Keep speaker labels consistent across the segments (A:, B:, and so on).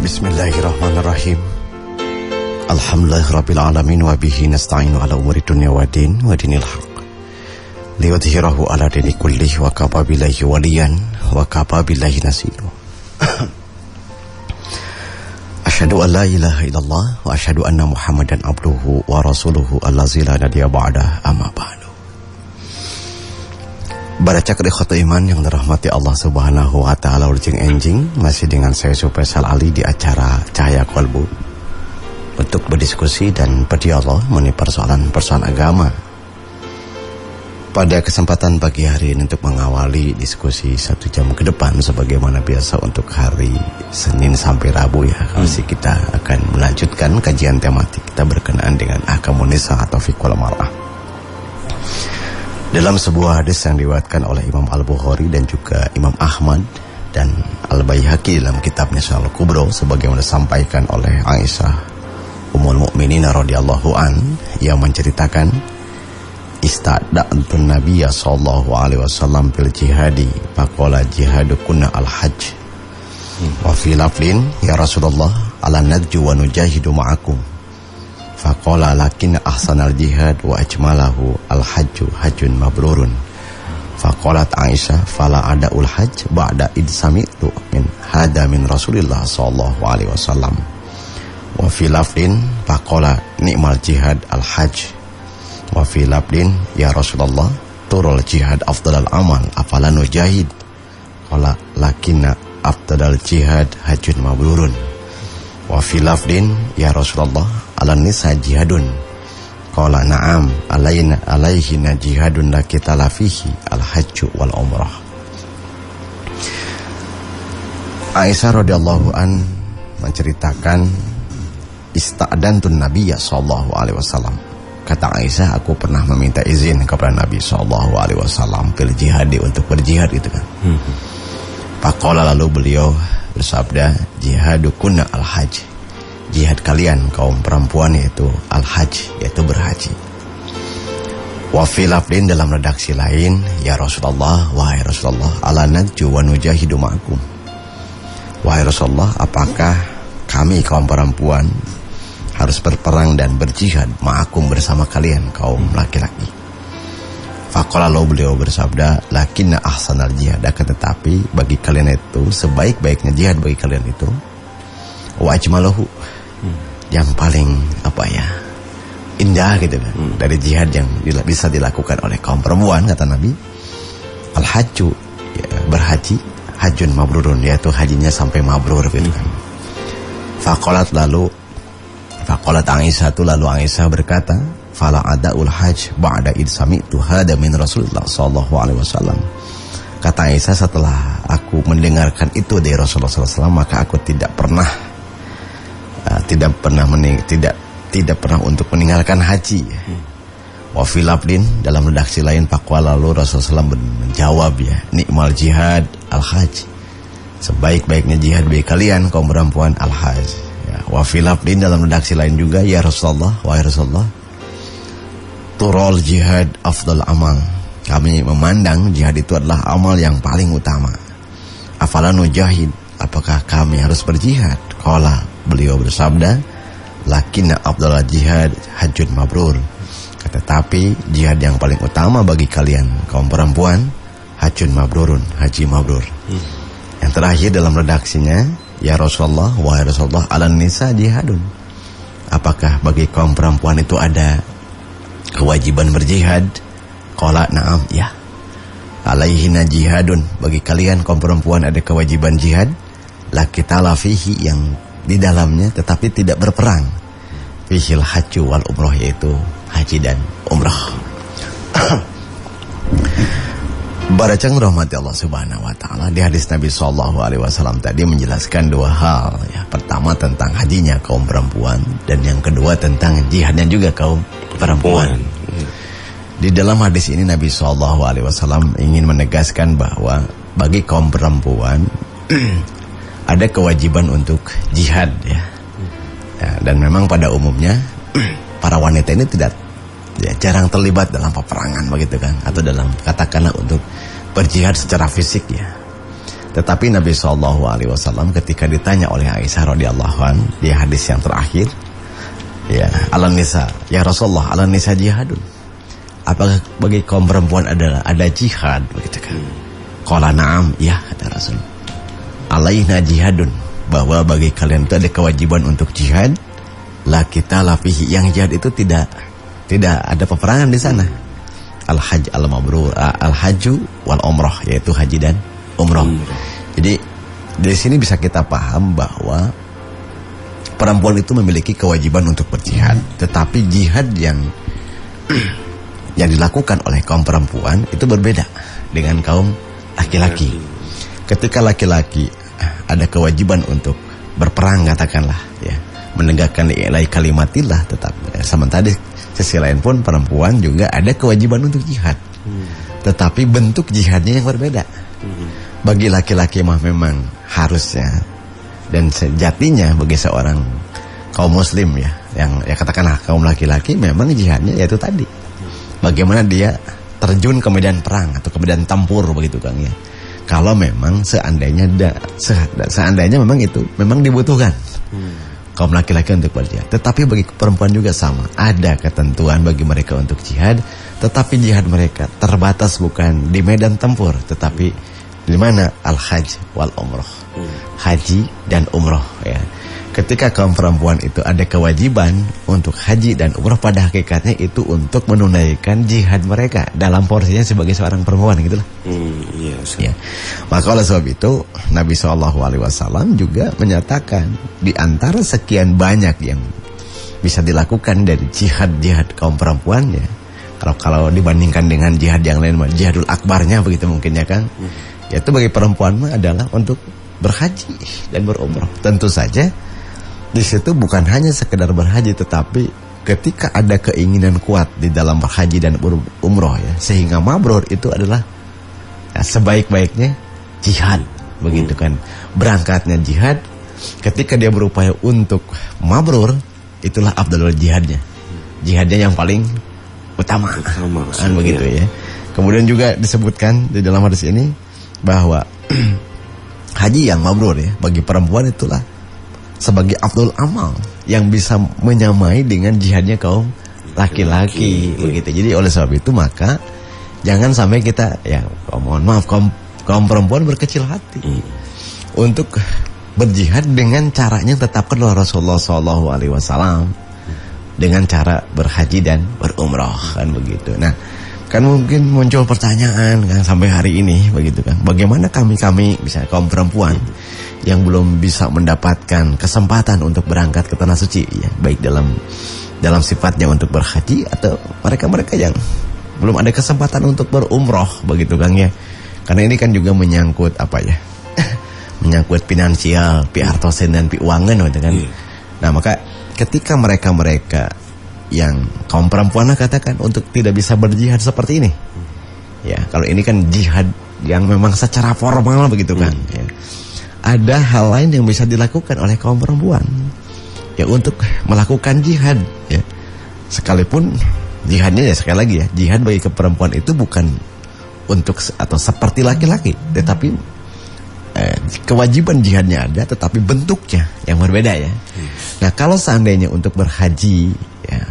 A: Bismillahirrahmanirrahim. Alhamdulillahirrabbilalamin. Wabihi nasta'inu ala umuri dunia wa din wa dinil haq liwadhirahu ala dini kullih wa kafabillahi waliyan wa kafabillahi nasiru. Asyhadu an la ilaha illallah wa asyhadu anna Muhammadan abduhu wa rasuluhu allazi la nabiyya ba'dah, amma ba'du. Baracak ikhwatu iman yang dirahmati Allah Subhanahu wa taala uljing enjing, masih dengan saya Supesal Ali di acara Cahaya Kolbu untuk berdiskusi dan berdialog mengenai persoalan agama. Pada kesempatan pagi hari ini untuk mengawali diskusi 1 jam ke depan sebagaimana biasa untuk hari Senin sampai Rabu ya. Masih kita akan melanjutkan kajian tematik kita berkenaan dengan ahkamun nisa atau fiqhul mar'ah. Dalam sebuah hadis yang diriwayatkan oleh Imam Al-Bukhari dan juga Imam Ahmad dan Al-Baihaqi dalam kitabnya Sunan Kubro sebagaimana disampaikan oleh Aisyah Ummul Mukminin radhiyallahu an yang menceritakan istada'tun Nabiyya sallallahu alaihi wasallam fil jihadi faqala jihadukunna al-hajj wa fi laflin ya Rasulullah ala nadju wa nujahidu ma'akum faqala lakin ahsanal jihad wa ajmalahu al-hajju hajjun mabrurun. Faqalat Aisyah fala adaul hajj ba'da id sami'tu min hada min Rasulillah sallallahu alaihi wasallam. Wa fi lafdin faqala ni'mal jihad al-hajj. Wa fi lafdin ya Rasulullah turul jihad afdalul amal afala nujahid. Qala lakinna afdalul jihad hajjun mabrurun. Wa fi lafdin ya Rasulullah alan nisa jihadun. Qala na'am alaihina jihadun la qitala fihi al-hajju wal umrah. Aisyah radhiyallahu an menceritakan ista'dantun Nabiyya sallallahu alaihi wasallam. Kata Aisyah, aku pernah meminta izin kepada Nabi sallallahu alaihi wasallam fil jihad, untuk berjihad itu kan. Faqala, lalu beliau bersabda, jihadukunna al-hajj, jihad kalian kaum perempuan yaitu al-hajj, yaitu berhaji. Wa fi lafdin, dalam redaksi lain, ya Rasulullah, wahai Rasulullah, ala najju wa nujahidu ma'akum. Wahai Rasulullah, apakah kami kaum perempuan harus berperang dan berjihad ma'akum, bersama kalian kaum laki-laki? Faqala, lalu beliau bersabda, lakinna ahsanal jihad, akan tetapi bagi kalian itu sebaik-baiknya jihad bagi kalian itu wa ajmalahu, yang paling indah gitu kan, dari jihad yang bisa dilakukan oleh kaum perempuan, kata Nabi, al-hajju, ya, berhaji, hajjun mabrurun, yaitu hajinya sampai mabrur gitu kan. Faqalat Aisyah, lalu Aisyah berkata, fala adaul hajj ba'da id sami'tu hada min Rasulullah sallallahu alaihi wasallam. Kata Aisyah, setelah aku mendengarkan itu dari Rasulullah sallallahu alaihi wasallam, maka aku tidak pernah untuk meninggalkan haji. Wa fi lafdin, dalam redaksi lain, faqala, lalu Rasulullah SAW menjawab, ya, nikmal jihad al-hajj, sebaik-baiknya jihad bagi kalian kaum perempuan al-hajj. Ya, wa fi lafdin, dalam redaksi lain juga, ya Rasulullah, wahai Rasulullah, turul jihad afdal amal, kami memandang jihad itu adalah amal yang paling utama. Afala nujahid, apakah kami harus berjihad? Qala, beliau bersabda, lakinna afdal jihad hajjun mabrur, tetapi jihad yang paling utama bagi kalian kaum perempuan hajjun mabrurun, haji mabrur. Yang terakhir dalam redaksinya, ya Rasulullah, wahai Rasulullah, alan nisa jihadun, apakah bagi kaum perempuan itu ada kewajiban berjihad? Qala na'am, ya, alaihina jihadun, bagi kalian kaum perempuan ada kewajiban jihad, la qitala fihi, yang di dalamnya tetapi tidak berperang, fihil hajju wal umrah, yaitu haji dan umrah. Baracang rahmati Allah Subhanahu wa taala, di hadis Nabi sallallahu alaihi wasallam tadi menjelaskan 2 hal, ya. Pertama tentang hajinya kaum perempuan, dan yang kedua tentang jihadnya juga kaum perempuan. Di dalam hadis ini Nabi sallallahu alaihi wasallam ingin menegaskan bahwa bagi kaum perempuan ada kewajiban untuk jihad, ya. Dan memang pada umumnya para wanita ini jarang terlibat dalam peperangan begitu kan, atau dalam katakanlah untuk berjihad secara fisik, ya. Tetapi Nabi SAW ketika ditanya oleh Aisyah radhiyallahu an di hadis yang terakhir, ya, ala nisa, ya Rasulullah, ala nisa jihadun. Apakah bagi kaum perempuan ada jihad, begitu kan? Qala na'am, ya kata Rasul. Alaina jihadun, bahwa bagi kalian itu ada kewajiban untuk jihad. La kita lafihi, yang jihad itu tidak ada peperangan di sana. Al-hajj al-mabrur, al-hajju wal umrah, yaitu haji dan umrah. Jadi dari sini bisa kita paham bahwa perempuan itu memiliki kewajiban untuk berjihad, tetapi jihad yang dilakukan oleh kaum perempuan itu berbeda dengan kaum laki-laki. Ketika laki-laki ada kewajiban untuk berperang, katakanlah, ya, menegakkan ilahi kalimatillah, tetap sementara di sisi lain pun perempuan juga ada kewajiban untuk jihad, tetapi bentuk jihadnya yang berbeda. Bagi laki-laki mah memang harusnya dan sejatinya bagi seorang kaum muslim, ya, yang ya katakanlah kaum laki-laki, memang jihadnya yaitu tadi, bagaimana dia terjun ke medan perang atau ke medan tempur, begitu Kang, ya. Kalau memang seandainya memang itu memang dibutuhkan kaum laki-laki untuk berjihad. Tetapi bagi perempuan juga sama, ada ketentuan bagi mereka untuk jihad, tetapi jihad mereka terbatas bukan di medan tempur, tetapi di mana? Al-hajj wal umrah, haji dan umrah, ya. Ketika kaum perempuan itu ada kewajiban untuk haji dan umrah, pada hakikatnya itu untuk menunaikan jihad mereka dalam porsinya sebagai seorang perempuan, gitulah. Ya. Maka oleh sebab itu Nabi SAW juga menyatakan di antara sekian banyak yang bisa dilakukan dari jihad kaum perempuan, ya. Kalau dibandingkan dengan jihad yang lain, jihadul akbarnya begitu mungkin, ya Kang. Yaitu bagi perempuan adalah untuk berhaji dan berumrah. Tentu saja di situ bukan hanya sekedar berhaji, tetapi ketika ada keinginan kuat di dalam berhaji dan umrah, ya, sehingga mabrur itu adalah, ya, sebaik-baiknya jihad, begitu kan. Berangkatnya jihad, ketika dia berupaya untuk mabrur, itulah afdalul jihadnya yang paling utama kan, begitu, ya. Kemudian juga disebutkan di dalam hadis ini bahwa haji yang mabrur, ya, bagi perempuan itulah sebagai afdal amal yang bisa menyamai dengan jihadnya kaum laki-laki, begitu. Jadi oleh sebab itu maka jangan sampai kita, ya, mohon maaf, kaum perempuan berkecil hati untuk berjihad dengan caranya tetapkan oleh Rasulullah SAW, dengan cara berhaji dan berumrah, kan begitu. Nah, kan mungkin muncul pertanyaan kan sampai hari ini, begitu kan, bagaimana kami bisa kaum perempuan yang belum bisa mendapatkan kesempatan untuk berangkat ke tanah suci, ya, baik dalam sifatnya untuk berhaji atau mereka yang belum ada kesempatan untuk berumroh, begitu Kang, ya. Karena ini kan juga menyangkut apa, ya, menyangkut finansial, piartosen dan piuangan, gitu kan. Nah, maka ketika mereka yang kaum perempuan katakan untuk tidak bisa berjihad seperti ini, ya, kalau ini kan jihad yang memang secara formal, begitu kan, ya. Ada hal lain yang bisa dilakukan oleh kaum perempuan, ya, untuk melakukan jihad, ya. Sekalipun jihadnya, ya, sekali lagi, ya, jihad bagi perempuan itu bukan untuk atau seperti laki-laki, tetapi kewajiban jihadnya ada, tetapi bentuknya yang berbeda, ya. Nah, kalau seandainya untuk berhaji, ya,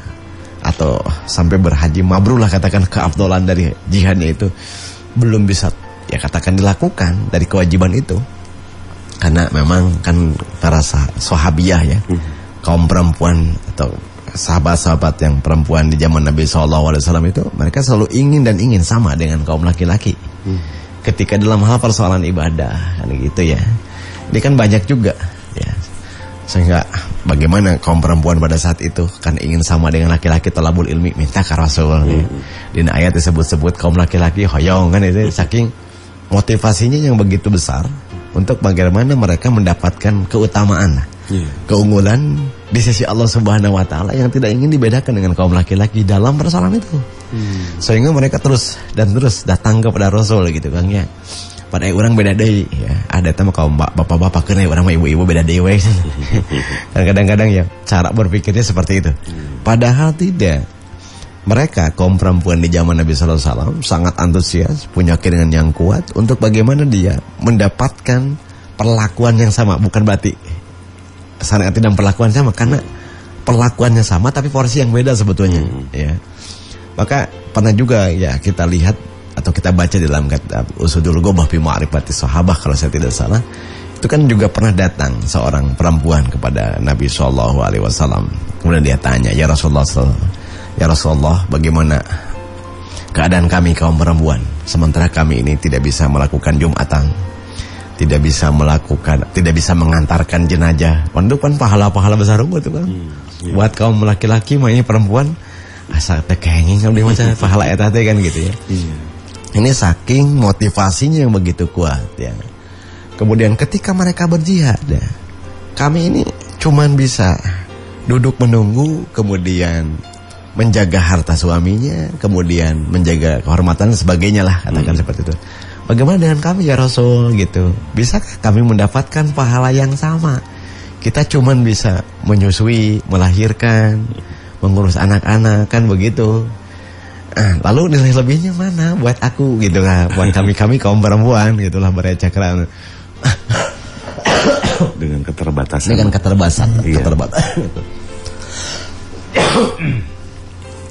A: atau sampai berhaji mabrur lah, katakan keafdolan dari jihadnya itu belum bisa, ya, katakan dilakukan dari kewajiban itu, karena memang kan para sahabiyah, ya, kaum perempuan atau sahabat-sahabat yang perempuan di zaman Nabi SAW itu, mereka selalu ingin sama dengan kaum laki-laki ketika dalam hal persoalan ibadah, kan gitu, ya. Ini kan banyak juga, ya, sehingga bagaimana kaum perempuan pada saat itu kan ingin sama dengan laki-laki, talabul ilmi, minta ke Rasul, ya. Di ayat disebut-sebut kaum laki-laki hoyong, kan itu, saking motivasinya yang begitu besar untuk bagaimana mereka mendapatkan keutamaan, keunggulan di sisi Allah Subhanahu wa taala yang tidak ingin dibedakan dengan kaum laki-laki dalam persoalan itu. Sehingga mereka terus datang kepada Rasul, gitu Kang, ya. Pada orang beda deui, ya. Ada teh kaum bapak-bapak kena, orang mah ibu-ibu beda deui we. Kadang-kadang, ya, cara berpikirnya seperti itu. Padahal tidak. mereka kaum perempuan di zaman Nabi sallallahu alaihi wasallam sangat antusias, punya keinginan yang kuat untuk bagaimana dia mendapatkan perlakuan yang sama, bukan berarti syariat dan perlakuan sama, karena perlakuannya sama tapi porsi yang beda sebetulnya, ya. Maka pernah juga ya kita lihat atau kita baca dalam kitab Usudul Ghobah fi Ma'rifati Sahabah kalau saya tidak salah, itu kan juga pernah datang seorang perempuan kepada Nabi sallallahu alaihi wasallam. Kemudian dia tanya, "Ya Rasulullah, bagaimana keadaan kami kaum perempuan sementara kami ini tidak bisa melakukan Jumatan, tidak bisa mengantarkan jenazah." Untuk kan pahala-pahala besar itu kan. Buat kaum laki-laki mah ini perempuan asal teh kenging kalau macam pahala eta teh kan gitu ya. Ini saking motivasinya yang begitu kuat ya. Kemudian ketika mereka berjihad ya, kami ini cuman bisa duduk menunggu, kemudian menjaga harta suaminya, kemudian menjaga kehormatan dan sebagainya lah, katakan seperti itu. Bagaimana dengan kami ya Rasul gitu? Bisakah kami mendapatkan pahala yang sama? Kita cuman bisa menyusui, melahirkan, mengurus anak-anak, kan begitu. Lalu nilai lebihnya mana buat aku gitu lah, buat kami kaum perempuan gitulah berecakran.
B: Dengan keterbatasan.
A: Iya.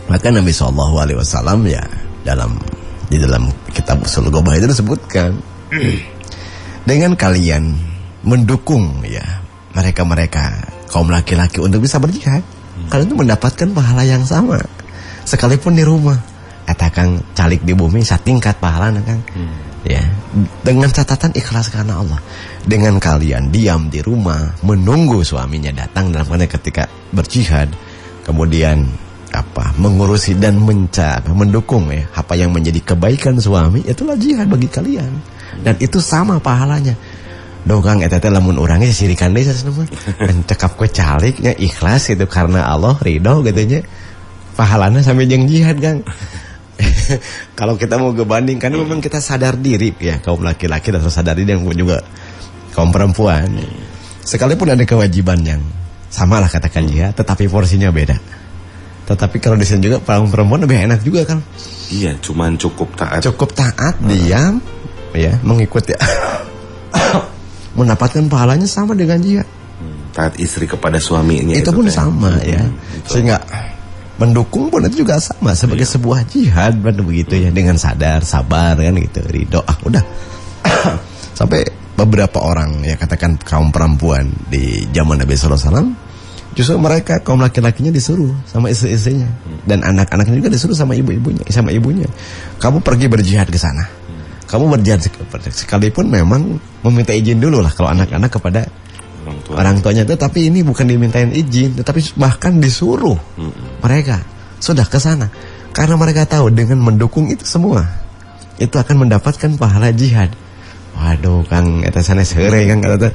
A: Maka Nabi SAW ya di dalam kitab Usudul Ghobah itu disebutkan dengan kalian mendukung ya mereka kaum laki-laki untuk bisa berjihad, kalian itu mendapatkan pahala yang sama sekalipun di rumah. Katakan calik di bumi satingkat pahala kan. Ya, dengan catatan ikhlas karena Allah. Dengan kalian diam di rumah menunggu suaminya datang dalam ketika berjihad, kemudian mengurusi dan mendukung ya apa yang menjadi kebaikan suami, itulah jihad bagi kalian. Dan itu sama pahalanya. Kang eta teh lamun urang ge sirikan deui sasana cekap ku caliknya ikhlas itu karena Allah ridho gitu nya. Pahalana sampai jeung jihad, Kang. Kalau kita mau ngebanding, karena memang kita sadar diri ya kaum laki-laki dan sadar diri dan juga kaum perempuan. Sekalipun ada kewajiban yang sama lah katakan jihad, tetapi porsinya beda. Tetapi kalau di sini juga kaum perempuan lebih enak juga kan.
B: Iya, cuman cukup taat,
A: diam ya, mengikuti mendapatkan pahalanya sama dengan jihad.
B: Taat istri kepada suaminya
A: itu pun sama ya. Sehingga mendukung pun itu juga sama sebagai sebuah jihad, begitu ya, dengan sadar, sabar kan gitu, ridho. Udah. Sampai beberapa orang ya katakan kaum perempuan di zaman Nabi sallallahu alaihi wasallam, justru mereka kaum laki-lakinya disuruh sama istri-istrinya dan anak-anaknya juga disuruh sama ibunya. Kamu pergi berjihad ke sana. Kamu berjihad sekalipun memang meminta izin dulu lah kalau anak-anak kepada orang tuanya, tetapi ini bukan dimintain izin, tetapi bahkan disuruh mereka sudah ke sana karena mereka tahu dengan mendukung itu semua itu akan mendapatkan pahala jihad. Waduh, Kang, eta sanes heureuy Kang, kata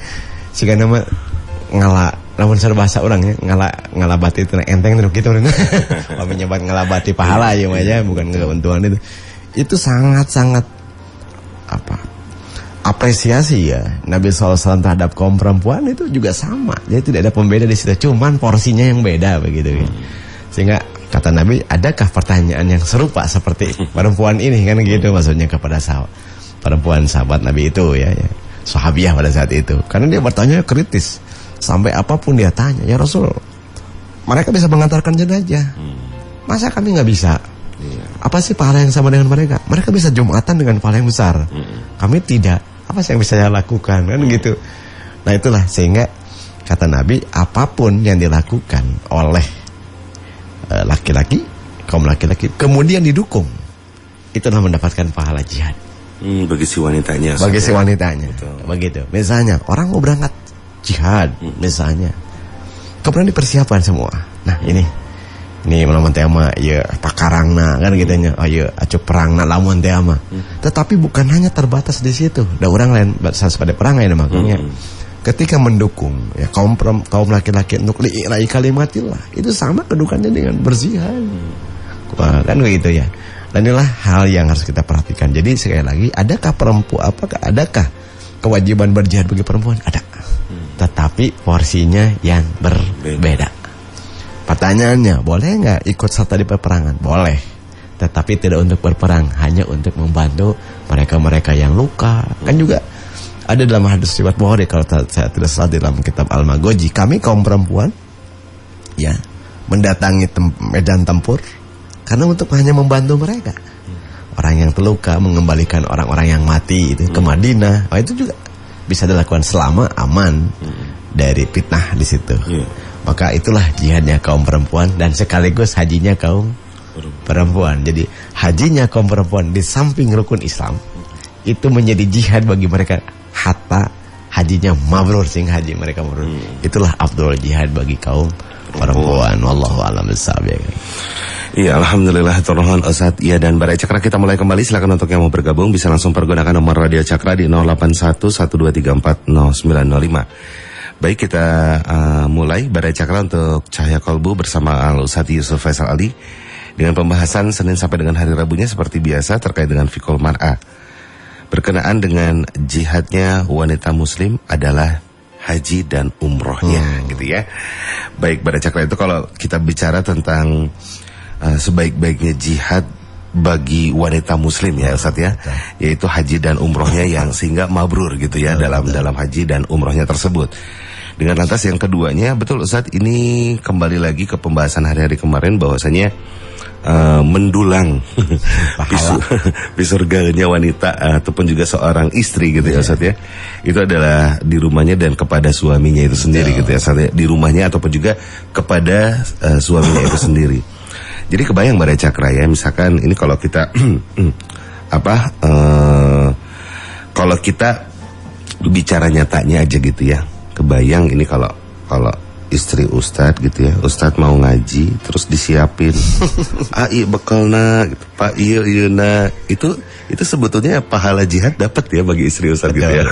A: siga nama ngala lamun sareng bahasa urang ya, ngalabati teh enteng teh kitu meureun. Pami nyebat ngalabati pahala ya mah ya, bukan keuntungan itu. Itu sangat-sangat apresiasi ya Nabi SAW terhadap kaum perempuan itu juga sama. Jadi tidak ada pembeda di situ, cuman porsinya yang beda begitu ya. Sehingga kata Nabi, adakah pertanyaan yang serupa seperti perempuan ini kan gitu, maksudnya kepada perempuan sahabat Nabi itu ya. Sahabiah pada saat itu. Karena dia bertanya kritis. Sampai apapun dia tanya, ya Rasul, mereka bisa mengantarkan jenazah. Masa kami nggak bisa? Apa sih pahala yang sama dengan mereka? Mereka bisa Jumatan dengan pahala yang besar. Kami tidak. Apa sih yang bisa saya lakukan? Kan gitu. Nah itulah sehingga kata Nabi, apapun yang dilakukan oleh laki-laki, kaum laki-laki, kemudian didukung, itulah mendapatkan pahala jihad.
B: Bagi si wanitanya.
A: Bagi si wanitanya. Begitu. Misalnya orang mau berangkat jihad, misalnya, kemudian dipersiapkan semua. Nah ini melamun teh mah ieu pakarangna kan gitu nya. Oh ieu acup perangna lamun teh mah. Tetapi bukan hanya terbatas di situ. Da urang lain pada perang aya makanya. Ketika mendukung ya kaum laki-laki untuk li'ilai kalimatillah, itu sama kedudukannya dengan berjihad. Kan begitu ya. Dan inilah hal yang harus kita perhatikan. Jadi sekali lagi, adakah kewajiban berjihad bagi perempuan? Ada. Tetapi porsinya yang berbeda. Pertanyaannya, boleh nggak ikut serta di peperangan? Boleh, tetapi tidak untuk berperang, hanya untuk membantu mereka-mereka yang luka. Kan juga ada dalam hadis riwayat Bukhari, kalau saya tidak salah, dalam kitab Al-Maghazi, kami kaum perempuan ya mendatangi medan tempur karena untuk hanya membantu mereka, orang yang terluka, mengembalikan orang-orang yang mati itu ke Madinah. Itu juga bisa dilakukan selama aman dari fitnah di situ. Maka itulah jihadnya kaum perempuan, dan sekaligus hajinya kaum perempuan. Jadi hajinya kaum perempuan di samping rukun Islam itu menjadi jihad bagi mereka, hatta hajinya mabrur, sehingga haji mereka mabrur. Itulah afdal jihad bagi kaum perempuan. Wallahu a'lam bishawab.
B: Iya, alhamdulillah turun Ustaz. Iya, dan Barai Cakra kita mulai kembali. Silakan untuk yang mau bergabung bisa langsung pergunakan nomor Radio Cakra di 081123400905. Baik, kita mulai Barai Cakra untuk Cahaya Kolbu bersama Al-Ustaz Yusuf Faisal Ali dengan pembahasan Senin sampai dengan hari Rabunya seperti biasa terkait dengan fikul mar'ah. Berkenaan dengan jihadnya wanita muslim adalah haji dan umrohnya gitu ya. Baik, Barai Cakra, itu kalau kita bicara tentang sebaik-baiknya jihad bagi wanita muslim ya Ustaz ya, yaitu haji dan umrohnya yang sehingga mabrur gitu ya dalam haji dan umrohnya tersebut. Dengan lantas yang keduanya, betul Ustaz, ini kembali lagi ke pembahasan hari-hari kemarin bahwasanya mendulang di surganya wanita ataupun juga seorang istri gitu ya Ustaz ya, itu adalah di rumahnya dan kepada suaminya itu sendiri gitu ya Ustaz ya, di rumahnya ataupun juga kepada suaminya itu sendiri. Jadi kebayang Barai Cakra ya, misalkan ini kalau kita kalau kita bicara nyatanya aja gitu ya, kebayang ini kalau istri Ustadz gitu ya, Ustadz mau ngaji terus disiapin bekalna gitu, Pak iya nah, itu sebetulnya pahala jihad dapat ya bagi istri Ustadz gitu ya.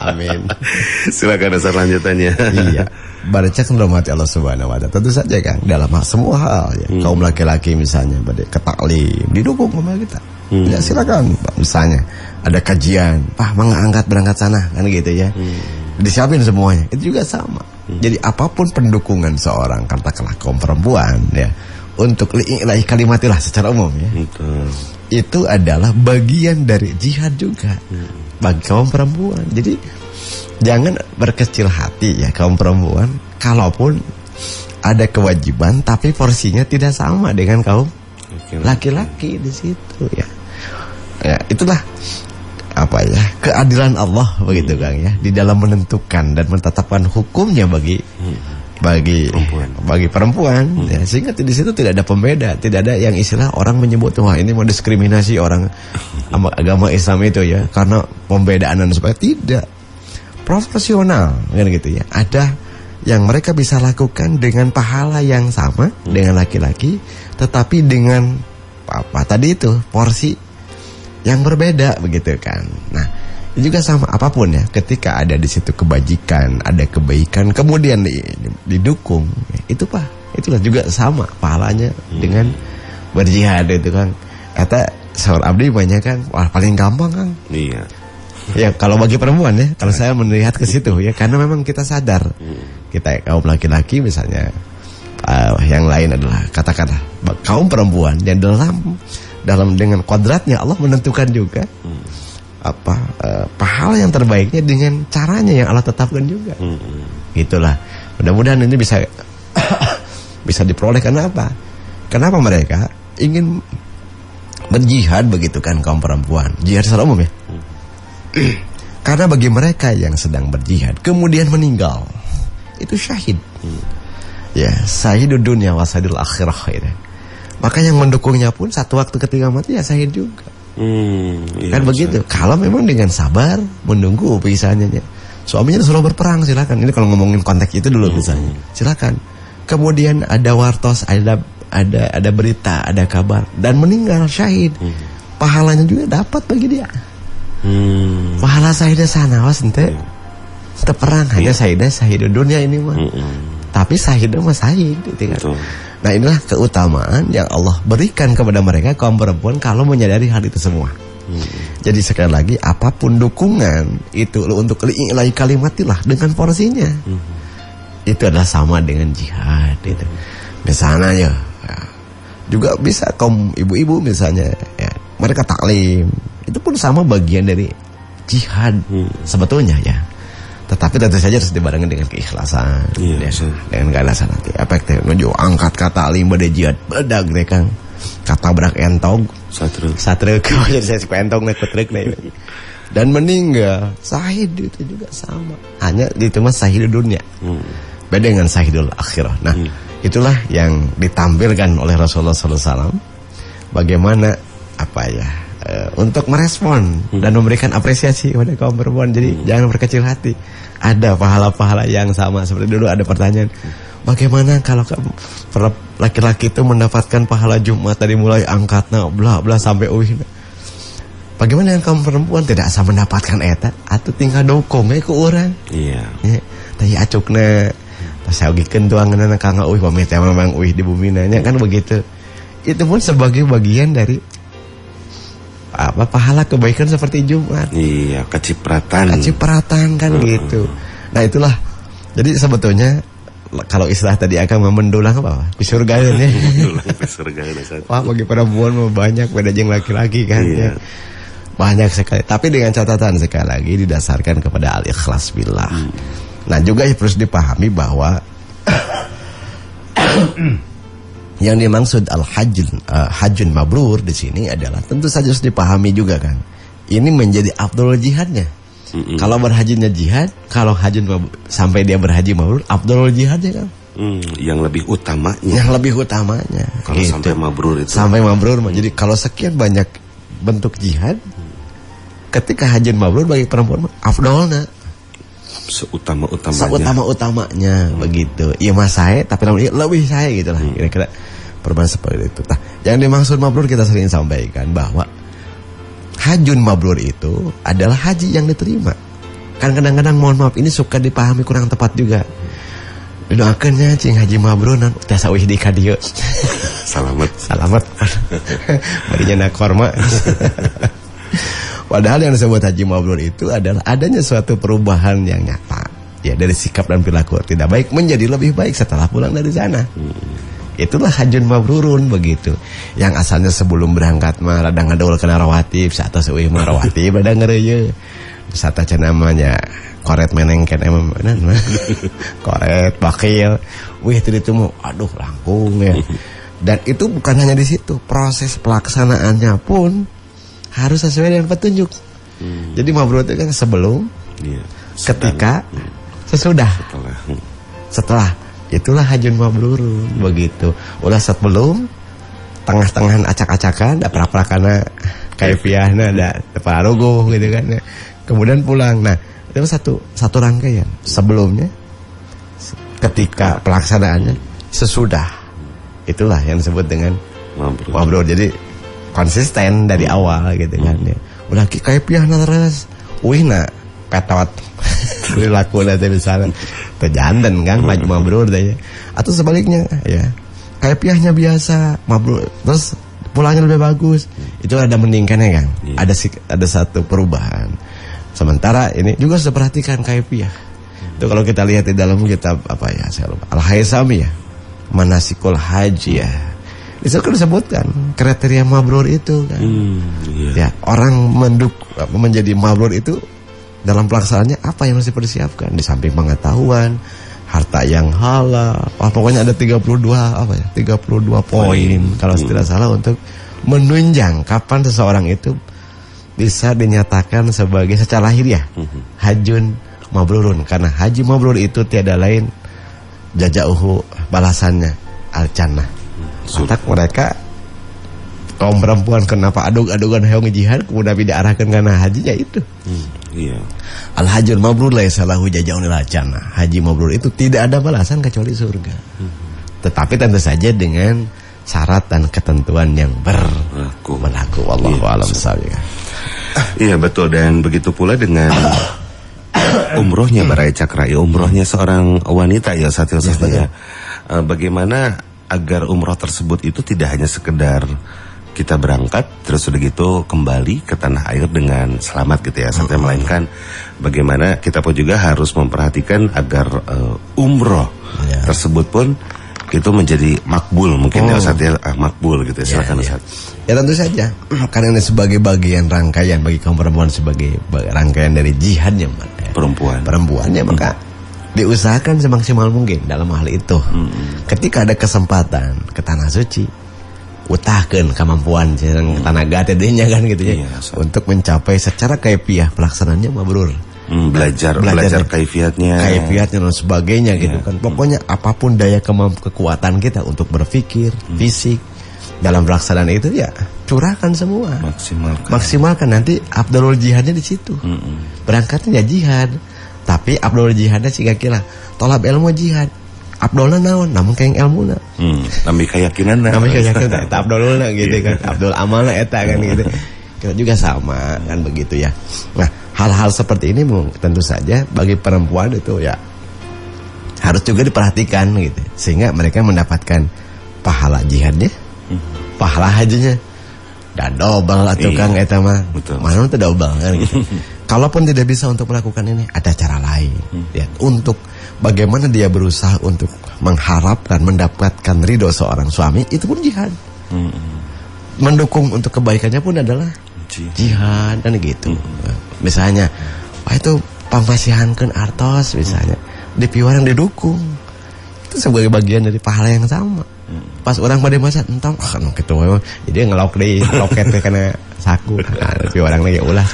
A: Amin.
B: Silakan Ustadz lanjutannya.
A: Iya, Barai Cakra rahmati Allah Subhanahu wa taala. Tentu saja kan dalam semua hal ya, kaum laki-laki misalnya pada ketaklim didukung sama kita. Ya silakan Pak, misalnya ada kajian, Pak mengangkat berangkat sana kan gitu ya. Disiapin semuanya. Itu juga sama. Jadi apapun pendukungan seorang katakanlah kaum perempuan ya untuk li'ilahi kalimatilah secara umum ya. Itu adalah bagian dari jihad juga bagi kaum perempuan. Jadi jangan berkecil hati ya kaum perempuan, kalaupun ada kewajiban tapi porsinya tidak sama dengan kaum laki-laki di situ ya. Ya, itulah keadilan Allah begitu Kang ya, di dalam menentukan dan menetapkan hukumnya bagi perempuan ya, sehingga di situ tidak ada pembeda, tidak ada yang istilah orang menyebut wah ini mau diskriminasi orang agama Islam itu ya karena pembedaan dan sebagainya. Tidak, proporsional kan gitu ya. Ada yang mereka bisa lakukan dengan pahala yang sama dengan laki-laki, tetapi dengan tadi itu porsi yang berbeda begitu kan. Nah, juga sama apapun ya, ketika ada di situ kebajikan, ada kebaikan, kemudian didukung, itulah juga sama pahalanya dengan berjihad itu kan. Kata seorang abdi banyak kan, wah paling gampang kan.
B: Iya.
A: Ya kalau bagi perempuan ya, kalau saya melihat ke situ ya, karena memang kita sadar, kita kaum laki-laki misalnya, yang lain adalah katakanlah kaum perempuan yang dalam dengan kodratnya Allah menentukan juga pahala yang terbaiknya dengan caranya yang Allah tetapkan juga. Itulah. Mudah-mudahan ini bisa diperoleh. Kenapa? Kenapa mereka ingin berjihad begitu kan kaum perempuan? Jihad secara umum ya. Karena bagi mereka yang sedang berjihad kemudian meninggal, itu syahid. Ya, syahidud dunya wa syahidul akhirah itu. Maka yang mendukungnya pun satu waktu ketika mati ya syahid juga. Iya, kan begitu. Kalau memang dengan sabar menunggu pisahnya, suaminya suruh berperang silakan. Ini kalau ngomongin konteks itu dulu misalnya, silakan. Kemudian ada wartos, ada berita, ada kabar dan meninggal syahid. Pahalanya juga dapat bagi dia. Pahala syahidnya sana was ente perang hanya syahid dunia ini mah. Tapi syahidnya mah syahid gitu kan. Nah inilah keutamaan yang Allah berikan kepada mereka kaum perempuan kalau menyadari hal itu semua. Jadi sekali lagi apapun dukungan itu untuk li'ilahi kalimatilah dengan porsinya, itu adalah sama dengan jihad itu. Misalnya ya, juga bisa kaum ibu-ibu misalnya ya, mereka taklim, itu pun sama bagian dari jihad sebetulnya ya. Tetapi tentu saja harus dibarengi dengan keikhlasan, ya, dengan keikhlasan hati. Efektif menuju angkat kata taklim pada jihad, bedag deh Kang. Kata berak entog, satre kau jadi saya entog naik petrek nih. Dan meninggal, syahid itu juga sama. Hanya itu mah syahid dunia. Beda dengan syahidul akhirah. Nah, itulah yang ditampilkan oleh Rasulullah SAW. Bagaimana untuk merespon dan memberikan apresiasi kepada kaum perempuan. Jadi jangan berkecil hati. Ada pahala-pahala yang sama. Seperti dulu ada pertanyaan, bagaimana kalau laki-laki itu mendapatkan pahala Jumat dari mulai angkatna bla bla sampai uihna? Bagaimana yang kaum perempuan tidak asa mendapatkan eta atau tinggal dokong ke orang? Iya. Tadi acukna saya gikeun tuangan kang uih pamit memang uih di bumi nanya kan begitu. Itu pun sebagai bagian dari pahala kebaikan seperti Jumat.
B: Iya, kecipratan kan
A: gitu. Nah, itulah. Jadi sebetulnya kalau istilah tadi akan mendulang di surga ini. Di surga ini. Wah, bagi perempuan banyak beda jeung laki-laki kan. Iya. Ya. Banyak sekali. Tapi dengan catatan sekali lagi didasarkan kepada al-ikhlas billah. Nah, juga harus dipahami bahwa yang dimaksud hajjun mabrur di sini adalah tentu saja harus dipahami juga kan. Ini menjadi afdhal jihadnya. Kalau berhajinya jihad, kalau hajjun sampai dia berhaji mabrur, afdhal jihadnya kan.
B: Yang lebih utamanya.
A: Yang lebih utamanya.
B: Kalau gitu. Sampai mabrur itu.
A: Sampai mabrur. Jadi kalau sekian banyak bentuk jihad, ketika hajjun mabrur bagi perempuan afdhalna. Seutama-utamanya begitu. Iya mas saya, tapi lebih saya gitu lah. Kira-kira perubahan seperti itu. Nah, yang dimaksud mabrur kita sering sampaikan bahwa hajjun mabrur itu adalah haji yang diterima. Kan kadang-kadang mohon maaf ini suka dipahami kurang tepat juga. Doakannya cing haji mabrur nan tiasa uih di kadieu. Salamet. Barinya nak korma. Padahal yang disebut haji mabrur itu adalah adanya suatu perubahan yang nyata ya dari sikap dan perilaku tidak baik menjadi lebih baik setelah pulang dari sana. Itulah hajjun mabrurun begitu. Yang asalnya sebelum berangkat mah rada ngadaul kana rawatib, saata seuih mah rawatib rada ngeureuy. Saata cenah namanya koret menengken emang koret bakil. Wih itu mah aduh langkung ya. Dan itu bukan hanya di situ, proses pelaksanaannya pun harus sesuai dengan petunjuk. Jadi mabrur itu kan sebelum, ketika, sesudah, setelah. Itulah hajjun mabrurun begitu. Ulah sebelum, tengah-tengahan acak-acakan, ada pra-prakana kaifiahna, ada pararuguh gitu kan. Kemudian pulang. Nah, itu satu rangkaian. Sebelumnya, ketika pelaksanaannya, sesudah. Itulah yang disebut dengan mabrur. Jadi konsisten dari awal gitu kan ya. Udah kaifiahna terus uihna petot perilaku teh misalnya terjandan kan maju mabrur teh ya. Atau sebaliknya ya kaifiahnya biasa mabrur terus pulangnya lebih bagus. Itu ada meningkatnya kan. Ada satu perubahan. Sementara ini juga harus diperhatikan kaifiah. Itu kalau kita lihat di dalam kitab saya lupa Al-Haisami ya. Manasikul haji ya. Itu kan disebutkan kriteria mabrur itu kan. Ya, orang menjadi mabrur itu dalam pelaksanaannya apa yang harus dipersiapkan di samping pengetahuan, harta yang halal. Pokoknya ada 32 poin kalau tidak salah untuk menunjang kapan seseorang itu bisa dinyatakan sebagai secara lahiriah hajjun mabrurun. Karena haji mabrur itu tiada lain jazauhu balasannya al-jannah. Matak mereka kaum perempuan kenapa adug-adugan hayang jihad kemudian diarahkan karena hajinya itu. Al-hajjul mabrur laisa lahu jazaa'un illa jannah. Haji mabrur itu tidak ada balasan kecuali surga. Tetapi tentu saja dengan syarat dan ketentuan yang berlaku. Wallahu a'lam bishawab.
B: Iya betul, dan begitu pula dengan umrohnya Barai Cakra, umrohnya seorang wanita ya Satya. Bagaimana agar umroh tersebut itu tidak hanya sekedar kita berangkat terus udah gitu kembali ke tanah air dengan selamat gitu ya Satya, melainkan bagaimana kita pun juga harus memperhatikan agar umroh tersebut pun itu menjadi makbul mungkin ya Ustaz ya, makbul gitu ya. Silakan Ustaz.
A: Ya tentu saja, karena ini sebagai bagian rangkaian bagi kaum perempuan, sebagai rangkaian dari jihadnya perempuannya, maka diusahakan semaksimal mungkin dalam hal itu. Ketika ada kesempatan ke tanah suci, utahkan kemampuan tenaga tadinya kan gitu ya, untuk mencapai secara kaifiah pelaksanaannya mabrur.
B: Belajar kaifiatnya
A: dan sebagainya gitu kan. Pokoknya apapun daya kekuatan kita untuk berpikir, fisik dalam pelaksanaan itu ya curahkan semua. Maksimalkan nanti afdalul jihadnya di situ. Berangkatnya ya jihad, tapi afdalul jihadnya sih kira tolab ilmu jihad. Abdulna naon, namun kayak ilmu na.
B: Nambah keyakinan
A: eta Abdulna gitu kan. Abdul amalna eta kan gitu. Kita juga sama kan begitu ya. Nah, hal-hal seperti ini tentu saja bagi perempuan itu ya harus juga diperhatikan gitu, sehingga mereka mendapatkan pahala jihadnya, pahala hajinya, dan double atau kang eta mah. Mana itu double kan gitu. Kalaupun tidak bisa untuk melakukan ini, ada cara lain ya, untuk bagaimana dia berusaha untuk mengharapkan mendapatkan ridho seorang suami, itu pun jihad. Mendukung untuk kebaikannya pun adalah jihad dan gitu. Misalnya itu pamasihankeun artos misalnya di piwarang didukung, itu sebagai bagian dari pahala yang sama. Pas orang pada masa entong kan gitu jadi ngelok di loket karena saku piwarang lagi ulah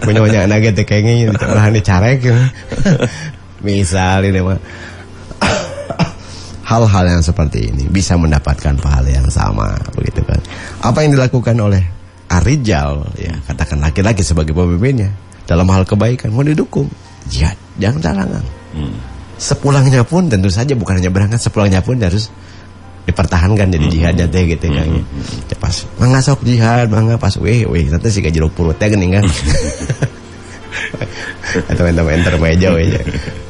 A: punya anak teh kenging olahan dicarek gitu. Misal ini mah hal-hal yang seperti ini bisa mendapatkan pahala yang sama begitu kan. Apa yang dilakukan oleh Ar-Rijal ya, katakan laki-laki sebagai pemimpinnya dalam hal kebaikan mau didukung, jihad jangan talangan. Sepulangnya pun tentu saja bukan hanya berangkat, sepulangnya pun harus dipertahankan jadi jihadnya teh gitu kan. Ya pas mangga sok jihad, mangga pas weh nanti sih jeruk purut teh geuning kan. Atau enter meja aja.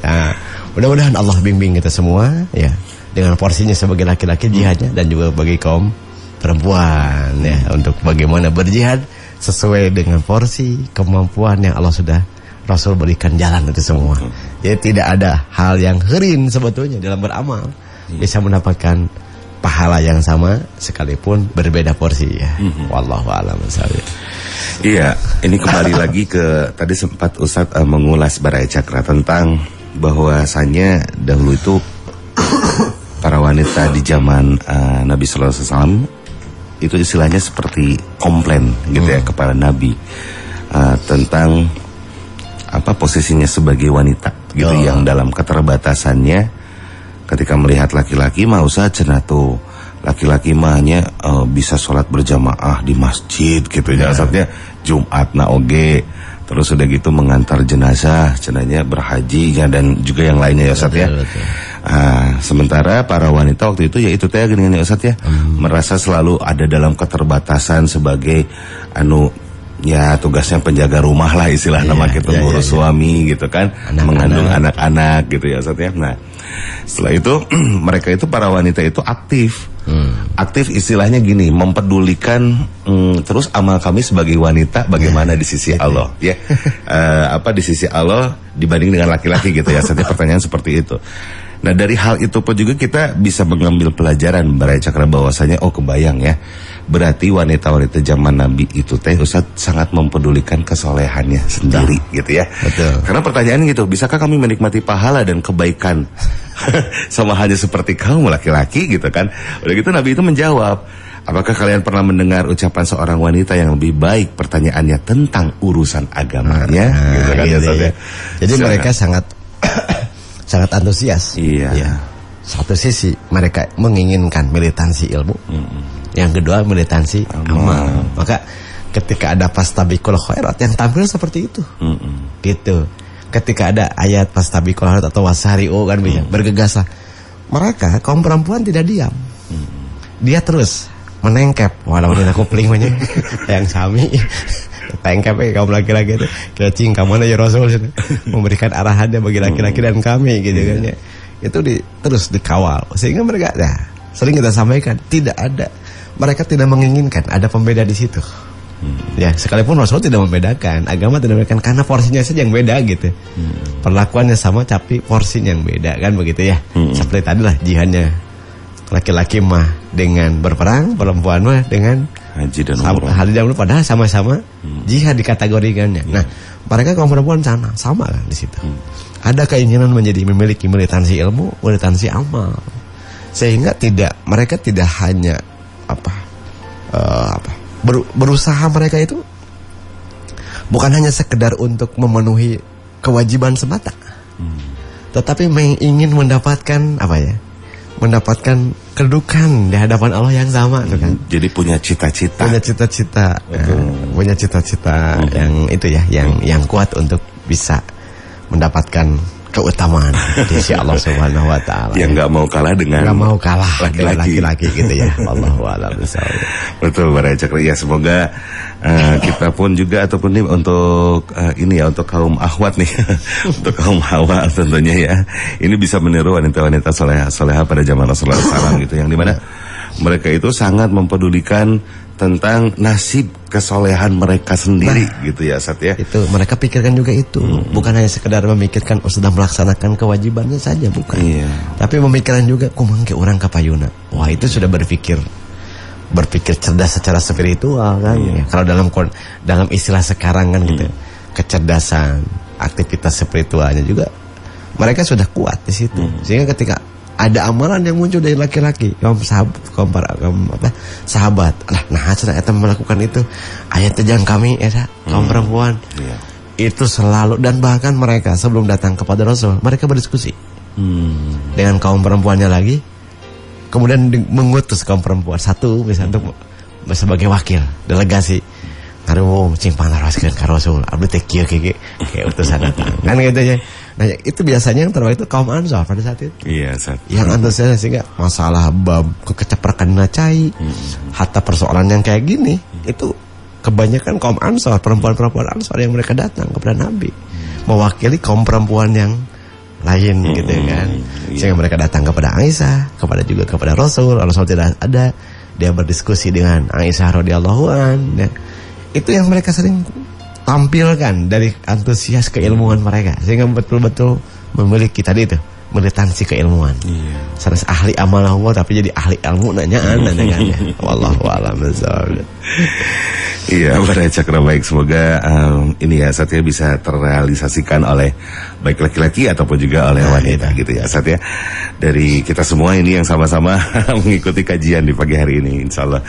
A: Nah, mudah-mudahan Allah bimbing kita semua ya dengan porsinya sebagai laki-laki jihadnya, dan juga bagi kaum perempuan ya untuk bagaimana berjihad sesuai dengan porsi kemampuan yang Allah sudah Rasul berikan jalan itu semua. Jadi tidak ada hal yang herin sebetulnya dalam beramal, bisa mendapatkan pahala yang sama sekalipun berbeda porsi ya. Wallahu a'lam bishawab.
B: Iya, ini kembali lagi ke tadi sempat Ustadz mengulas Baraya Cakra tentang bahwasanya dahulu itu para wanita di zaman Nabi Sallallahu Alaihi Wasallam itu istilahnya seperti komplain gitu ya kepada Nabi tentang apa posisinya sebagai wanita gitu yang dalam keterbatasannya ketika melihat laki-laki mah usah cenah tuh laki-laki mahnya bisa sholat berjamaah di masjid gitu ya, saatnya Jumat na oge, terus udah gitu mengantar jenazah cenahnya berhaji ya, dan juga yang lainnya ya Ustaz ya. Sementara para wanita waktu itu ya itu teh gini ya Ustaz ya, merasa selalu ada dalam keterbatasan sebagai ya tugasnya penjaga rumah lah istilah nama kita ngurus suami gitu kan, mengandung anak-anak gitu ya Ustaz ya. Nah setelah itu mereka itu para wanita itu aktif istilahnya gini, mempedulikan terus amal kami sebagai wanita bagaimana di sisi Allah ya, apa di sisi Allah dibanding dengan laki-laki gitu ya. Saatnya pertanyaan seperti itu. Nah dari hal itu pun juga kita bisa mengambil pelajaran Baraya Cakra bahwasanya kebayang ya, berarti wanita-wanita zaman Nabi itu teh Ustaz sangat mempedulikan kesolehannya sendiri gitu ya. Betul. Karena pertanyaan gitu, bisakah kami menikmati pahala dan kebaikan sama halnya seperti kamu laki-laki gitu kan. Udah gitu Nabi itu menjawab, apakah kalian pernah mendengar ucapan seorang wanita yang lebih baik pertanyaannya tentang urusan agamanya gitu kan ya, ya.
A: Jadi mereka sangat antusias.
B: Iya.
A: Ya. Satu sisi mereka menginginkan militansi ilmu, yang kedua militansi amal. Maka ketika ada fastabiqul khairat yang tampil seperti itu, gitu. Ketika ada ayat fastabiqul khairat atau wasari'u kan bergegaslah. Mereka kaum perempuan tidak diam, dia terus menengkep. Walaupun aku pelingnya yang sami tengkep kaum laki-laki itu kecing kamana ya Rasul memberikan arahannya bagi laki-laki dan kami gitu kan ya. Itu terus dikawal sehingga mereka sering kita sampaikan mereka tidak menginginkan ada pembeda di situ. Ya sekalipun Rasul tidak membedakan, agama tidak membedakan karena porsinya saja yang beda gitu. Perlakuannya sama tapi porsinya yang beda kan begitu ya. Seperti tadi lah jihadnya Laki-laki mah dengan berperang, perempuan mah dengan
B: haji dan umroh.
A: Haji dan umroh, padahal sama-sama jihad dikategorikannya. Nah, mereka kaum perempuan sama kan di situ. Ada keinginan memiliki militansi ilmu, militansi amal. Sehingga mereka tidak hanya berusaha, mereka itu bukan hanya sekedar untuk memenuhi kewajiban semata. Tetapi ingin mendapatkan mendapatkan kedudukan di hadapan Allah yang sama tuh kan.
B: Jadi punya cita-cita. Punya cita-cita
A: yang itu ya, yang kuat untuk bisa mendapatkan keutamaan di sisi Allah Subhanahu wa taala.
B: Yang enggak mau kalah dengan
A: laki-laki gitu ya. Allahu a'lam bishawab.
B: Betul, Bara Cakra. Ya, semoga kita pun juga ataupun nih untuk untuk kaum akhwat nih, untuk kaum hawa tentunya ya. Ini bisa meniru wanita-wanita soleha pada zaman Rasulullah SAW gitu, yang dimana mereka itu sangat mempedulikan tentang nasib kesolehan mereka sendiri gitu ya, Sat ya.
A: Itu mereka pikirkan juga itu, bukan hanya sekedar memikirkan sudah melaksanakan kewajibannya saja, bukan. Tapi memikirkan juga kumangke orang kapayuna. Wah, itu sudah berpikir cerdas secara spiritual kan. Kalau dalam istilah sekarang kan gitu. Kecerdasan, aktivitas spiritualnya juga mereka sudah kuat di situ. Sehingga ketika ada amalan yang muncul dari laki-laki, sahabat, nah eta melakukan itu, ayat jangan kami kaum perempuan. Itu selalu, dan bahkan mereka sebelum datang kepada Rasul, mereka berdiskusi dengan kaum perempuannya lagi, kemudian mengutus kaum perempuan satu misalnya untuk sebagai wakil delegasi ngaruh cing panaroskeun ka Rasul, abdi teh kieu kayak utusan datang kan gitu ya. Nah, itu biasanya yang terbaik itu kaum Ansor pada saat itu.
B: Iya, Sat.
A: Yang antusias, sehingga masalah bab keceprakan cai, hatta persoalan yang kayak gini, itu kebanyakan kaum Ansor, perempuan-perempuan Ansor yang mereka datang kepada Nabi, mewakili kaum perempuan yang lain gitu kan. Sehingga mereka datang kepada Aisyah, kepada Rasul tidak ada, dia berdiskusi dengan Aisyah radhiyallahu anha. Itu yang mereka sering tampilkan dari antusias keilmuan mereka, sehingga betul-betul memiliki tadi itu militansi keilmuan. Sanes ahli amal Allah tapi jadi ahli ilmu nanyaan kan ya. Wallahu a'lam bishawab.
B: Iya, Bara Cakra, baik, semoga ini ya Satya bisa terrealisasikan oleh baik laki-laki ataupun juga oleh wanita gitu ya Satya. Dari kita semua ini yang sama-sama mengikuti kajian di pagi hari ini, insyaallah.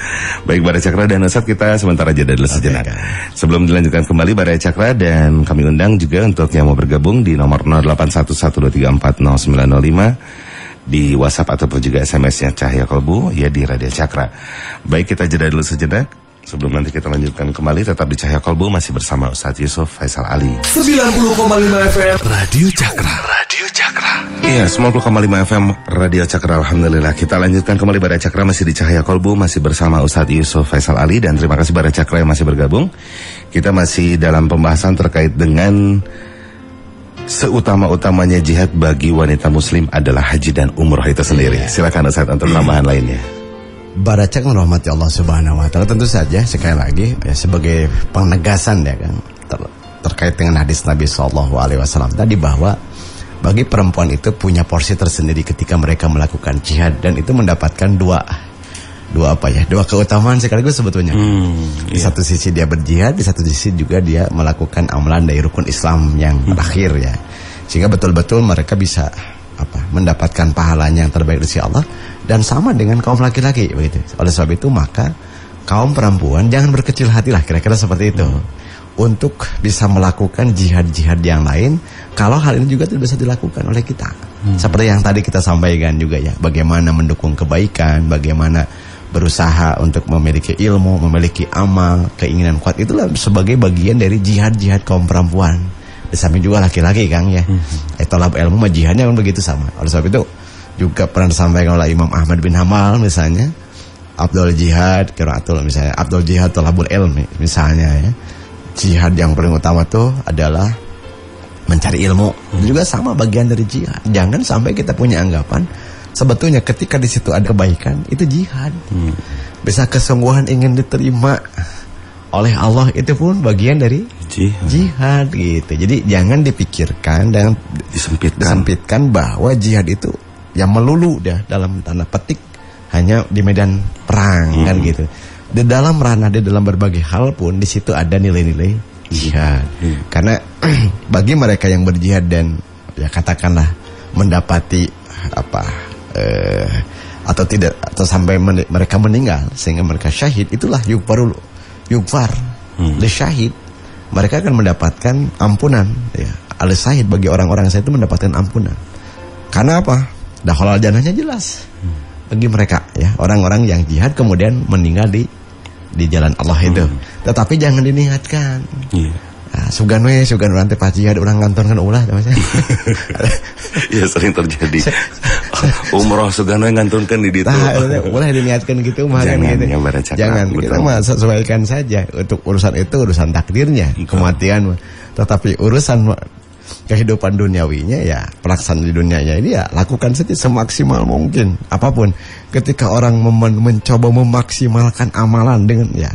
B: Baik, Bara Cakra dan Ustaz, kita sementara jeda dulu sejenak. Sebelum dilanjutkan kembali, Bara Cakra, dan kami undang juga untuk yang mau bergabung di nomor 081123400905 di WhatsApp ataupun juga SMS-nya Cahaya Kolbu ya di Radio Cakra. Baik, kita jeda dulu sejenak. Sebelum nanti kita lanjutkan kembali, tetap di Cahaya Kolbu masih bersama Ustaz Yusuf Faisal Ali.
C: 90,5 FM Radio Cakra. Radio Cakra.
B: Iya, 90,5 FM Radio Cakra. Alhamdulillah, kita lanjutkan kembali Bara Cakra masih di Cahaya Kolbu, masih bersama Ustaz Yusuf Faisal Ali, dan terima kasih Bara Cakra yang masih bergabung. Kita masih dalam pembahasan terkait dengan seutama-utamanya jihad bagi wanita muslim adalah haji dan umroh itu sendiri. Silakan Ustaz untuk tambahan lainnya.
A: Bara Cakra merahmati Allah Subhanahu wa taala, tentu saja sekali lagi ya, sebagai penegasan ya kan terkait dengan hadis Nabi sallallahu alaihi wasallam tadi, bahwa bagi perempuan itu punya porsi tersendiri ketika mereka melakukan jihad, dan itu mendapatkan dua keutamaan sekaligus sebetulnya. Di satu sisi dia berjihad, di satu sisi juga dia melakukan amalan dari rukun Islam yang terakhir ya. Sehingga betul-betul mereka bisa mendapatkan pahalanya yang terbaik dari Allah, dan sama dengan kaum laki-laki begitu. Oleh sebab itu maka kaum perempuan jangan berkecil hati lah, kira-kira seperti itu, untuk bisa melakukan jihad-jihad yang lain kalau hal ini juga tidak bisa dilakukan oleh kita. Seperti yang tadi kita sampaikan juga ya, bagaimana mendukung kebaikan, bagaimana berusaha untuk memiliki ilmu, memiliki amal, keinginan kuat, itulah sebagai bagian dari jihad-jihad kaum perempuan. Di samping juga laki-laki Kang ya. Tolab ilmu mah jihadnya kan begitu sama. Oleh sebab itu juga pernah disampaikan oleh Imam Ahmad bin Hanbal misalnya, Abdul Jihad qiraatul, misalnya Abdul Jihad tolabul ilmi misalnya ya. Jihad yang paling utama tuh adalah mencari ilmu. Itu juga sama bagian dari jihad. Jangan sampai kita punya anggapan sebetulnya ketika di situ ada kebaikan itu jihad. Bisa kesungguhan ingin diterima oleh Allah, itu pun bagian dari jihad gitu. Jadi jangan dipikirkan dan disempitkan bahwa jihad itu yang melulu dah dalam tanda petik hanya di medan perang kan gitu. Di dalam ranah, di dalam berbagai hal pun di situ ada nilai-nilai jihad. Karena bagi mereka yang berjihad dan ya katakanlah mendapati atau tidak, atau sampai mereka meninggal sehingga mereka syahid, itulah yukfar li syahid. Mereka akan mendapatkan ampunan ya. Al-syahid bagi orang-orang saya itu mendapatkan ampunan. Karena apa? Dakhalal jannahnya jelas bagi mereka ya, orang-orang yang jihad kemudian meninggal di jalan Allah itu. Tetapi jangan diniatkan. Nah, sugan nanti pas jihad orang ngantor kan ulah
B: ya sering terjadi. Umroh sugan ngantunkan di ditu.
A: Ulah diniatkan gitu mah kan gitu. Jangan, kita mah sesuaikan saja. Untuk urusan itu urusan takdirnya, kematian. Tetapi urusan kehidupan duniawinya ya, pelaksanaan di dunianya ini ya lakukan saja semaksimal mungkin. Apapun ketika orang mencoba memaksimalkan amalan dengan ya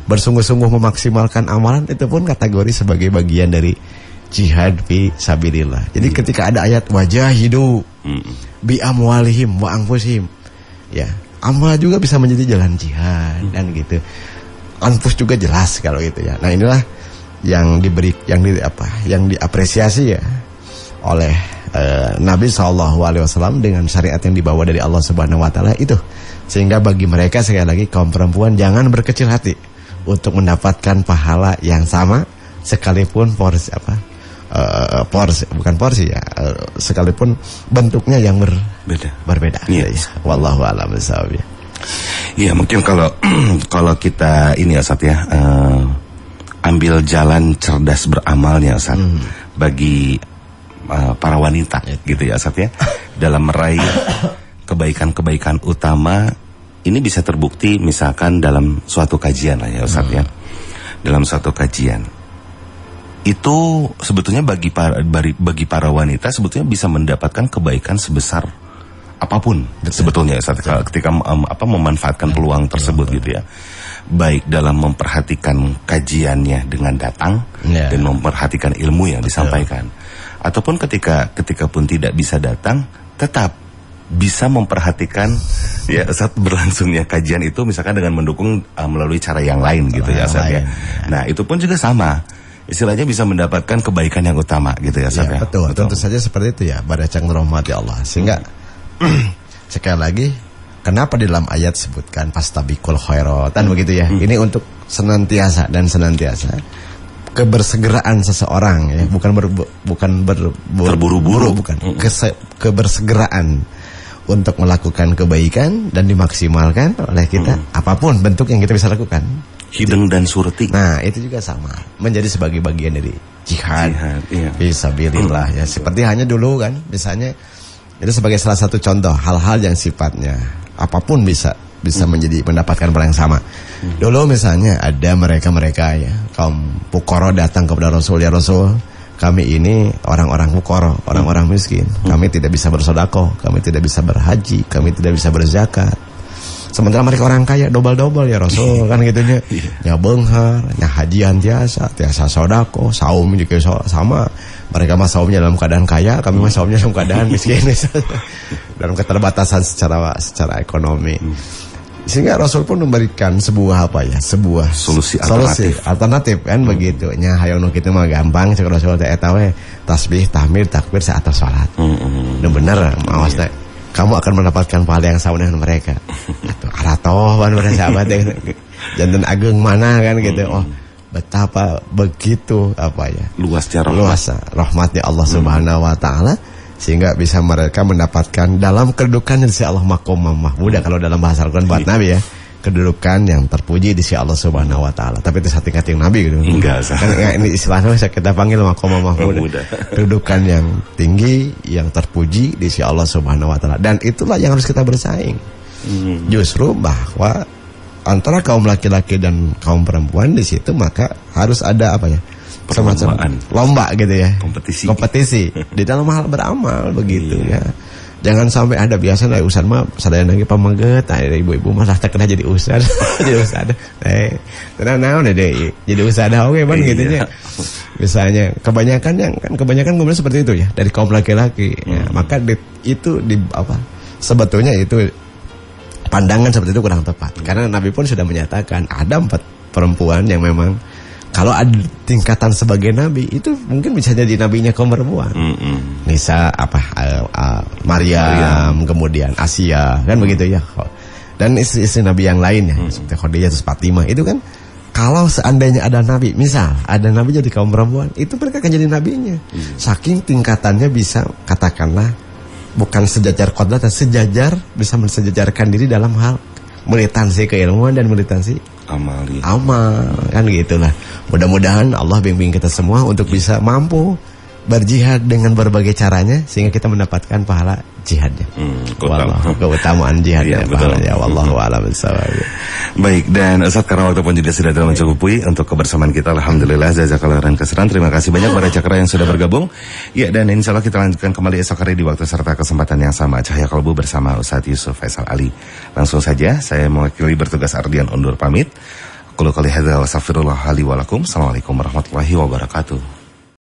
A: bersungguh-sungguh memaksimalkan amalan, itu pun kategori sebagai bagian dari jihad fi sabilillah. Jadi ketika ada ayat wajahidu bi amwalihim wa anfusihim, ya amal juga bisa menjadi jalan jihad dan gitu. Anfus juga jelas kalau itu ya. Nah, inilah yang yang diapresiasi ya oleh Nabi SAW dengan syariat yang dibawa dari Allah Subhanahu Wa Taala itu, sehingga bagi mereka sekali lagi kaum perempuan jangan berkecil hati untuk mendapatkan pahala yang sama sekalipun sekalipun bentuknya yang berbeda.
B: Yes.
A: Wallahu a'lam bishawab.
B: Iya, mungkin kalau kita ini ya Ustaz ya, ambil jalan cerdas beramalnya Ustaz bagi para wanita gitu ya Ustaz ya, dalam meraih kebaikan-kebaikan utama. Ini bisa terbukti misalkan dalam suatu kajian lah ya Ustaz ya. Dalam suatu kajian itu sebetulnya bagi para wanita sebetulnya bisa mendapatkan kebaikan sebesar apapun. Sebetulnya Ustaz ketika memanfaatkan peluang tersebut gitu ya. Baik dalam memperhatikan kajiannya dengan datang dan memperhatikan ilmu yang disampaikan, ataupun ketika pun tidak bisa datang tetap bisa memperhatikan ya saat berlangsungnya kajian itu, misalkan dengan mendukung melalui cara yang lain gitu ya Ustaz ya. Nah, itu pun juga sama. Istilahnya bisa mendapatkan kebaikan yang utama gitu ya Ustaz ya.
A: Betul. Tentu saja seperti itu ya, baracang rahmati Allah. Sehingga sekali lagi kenapa di dalam ayat sebutkan fastabiqul khairat begitu ya. Ini untuk senantiasa kebersegeraan seseorang ya, bukan terburu-buru, bukan. Kebersegeraan untuk melakukan kebaikan dan dimaksimalkan oleh kita, apapun bentuk yang kita bisa lakukan.
B: Hideng dan surti.
A: Nah, itu juga sama, menjadi sebagai bagian dari jihad fisabilillah ya. Seperti hanya dulu kan, misalnya itu sebagai salah satu contoh hal-hal yang sifatnya apapun bisa menjadi mendapatkan pahala yang sama. Dulu misalnya ada mereka ya, kaum fuqara datang kepada Rasul, ya Rasul, kami ini orang-orang fuqara, orang-orang miskin. Kami tidak bisa bersedekah, kami tidak bisa berhaji, kami tidak bisa berzakat. Sementara mereka orang kaya double-double ya Rasul kan gitunya. Ya beunghar, nya hajian tiasa sedekah, saum juga sama. Mereka mah saumnya dalam keadaan kaya, kami mah saumnya dalam keadaan miskin. Dalam keterbatasan secara ekonomi. Sehingga Rasul pun memberikan sebuah solusi alternatif kan begitu. Nya hayang nu kitu mah gampang cek Rasul teh eta we tasbih, tahmid, takbir saat salat. Bener maosna kamu akan mendapatkan pahala yang sama dengan mereka. Atuh aratoh ban para sahabat janten ageng mana kan gitu. Oh, betapa begitu luasnya rahmatnya Allah Subhanahu Wa Taala, sehingga bisa mereka mendapatkan dalam kedudukan di sisi Allah maqam mahmudah kalau dalam bahasa Al-Qur'an buat Nabi ya, kedudukan yang terpuji di sisi Allah Subhanahu Wa Taala. Tapi itu satu kating Nabi gitu.
B: Enggak
A: kan ini istilahnya kita panggil maqam mahmudah. Kedudukan yang tinggi, yang terpuji di sisi Allah Subhanahu Wa Taala, dan itulah yang harus kita bersaing. Justru bahwa antara kaum laki-laki dan kaum perempuan di situ maka harus ada semacam lomba gitu ya, kompetisi di dalam hal beramal begitu ya. Jangan sampai ada biasa lah ustad mah sadaya lagi pamaget, ibu-ibu mah tak kena jadi ustad. Jadi ustad tenang deh jadi ustad oke ban gitu ya. Misalnya kebanyakan kemudian seperti itu ya dari kaum laki-laki ya. Maka sebetulnya itu pandangan seperti itu kurang tepat. Karena Nabi pun sudah menyatakan ada 4 perempuan yang memang kalau ada tingkatan sebagai Nabi itu mungkin bisa jadi nabinya kaum perempuan. Nisa Maryam, kemudian Asia, kan begitu ya. Dan istri-istri Nabi yang lainnya seperti Khadijah, terus Fatimah, itu kan kalau seandainya ada Nabi, misal ada Nabi jadi kaum perempuan, itu mereka akan jadi nabinya. Saking tingkatannya bisa katakanlah bukan sejajar qadrat, dan sejajar bisa mensejajarkan diri dalam hal militansi keilmuan dan militansi amal, kan gitulah. Mudah-mudahan Allah bimbing kita semua untuk bisa mampu berjihad dengan berbagai caranya sehingga kita mendapatkan pahala jihadnya. Keutamaan jihadnya, pahalanya. Wallahu a'lam bishawab.
B: Baik, dan Ustaz, karena waktu pun juga sudah dalam mencukupi untuk kebersamaan kita, alhamdulillah jazakallahu khairan katsiran. Terima kasih banyak para Cakra yang sudah bergabung. Ya, dan insyaallah kita lanjutkan kembali esok hari di waktu serta kesempatan yang sama. Cahaya Kalbu bersama Ustaz Yusuf Faisal Ali. Langsung saja saya mewakili bertugas Ardian undur pamit. Qul qouli hadza wa astaghfirullah li wa lakum. Assalamualaikum warahmatullahi wabarakatuh.